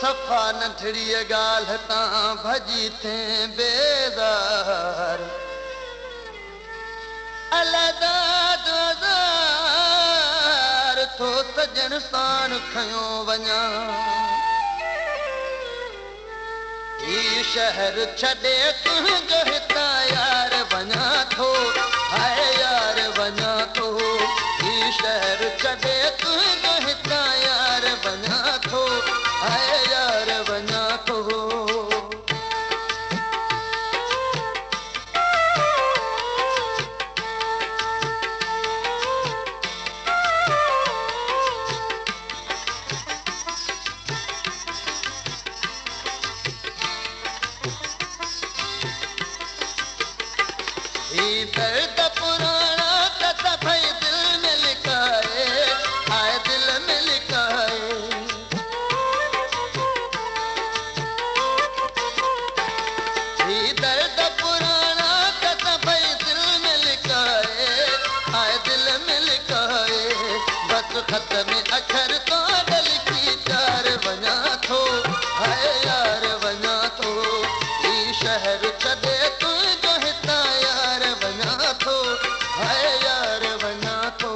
सफ़ा नंढड़ी ॻाल्हि तां भॼी थे बेज़ार अलदार थो सजण साण खयो वञा ही शहर छॾे तुंहिंजो हितां यार वञा थो हाय यार वञा थो ही शहर छॾे तुंहिंजो हितां यार वञा थो हाय यार वञा थो दर्द पुराना कथा भई दिल में लिखाए आए दिल में लिखाए दर्द पुराना कथा भई दिल में लिखाए आए दिल में लिखाए बस खत में अखर तो लिखी चार वञा थो हाय यार वञा थो ही शहर छॾे तुंहिंजो हितां यार वञा थो हाय यार वञा थो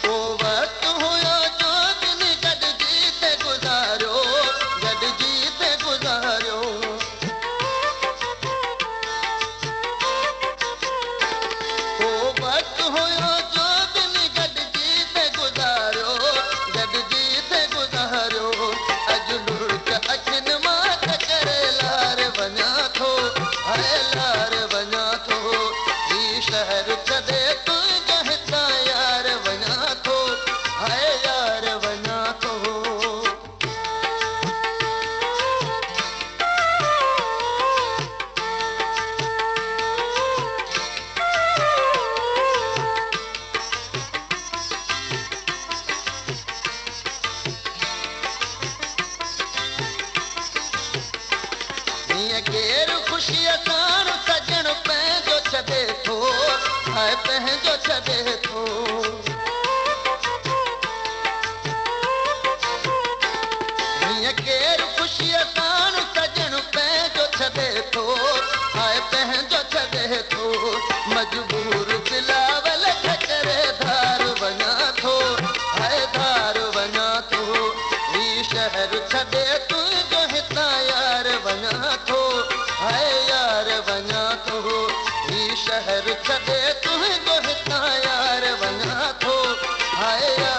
वो वक्त हुयो जो दिन गॾिजी ते गुज़ारियो गॾिजी ते गुज़ारियो वो वक्त हुयो जो दिन गॾिजी ते गुज़ारियो गॾिजी ते गुज़ारियो अॼु लुढ़क अखियुनि मां टकरे लार वञा थो हाय लार वञा थो ही शहर छॾे तुंहिंजो हितां यार वञा थो हाय यार वञा थो हीअं केरु ख़ुशीअ साण सजण पंहिंजो छॾे थो हाय पंहिंजो छॾे थो हीअं केरु ख़ुशीअ साण सजण पंहिंजो छॾे थो हाय पंहिंजो छॾे थो मजबूर दिलावल ठकरे धार वञा थो हाय धार वञा थो ही शहर छॾे तुंहिंजो हितां यार वञा थो हाय यार वञा थो ही शहर छॾे तुंहिंजो हितां यार वञा थो हाय यार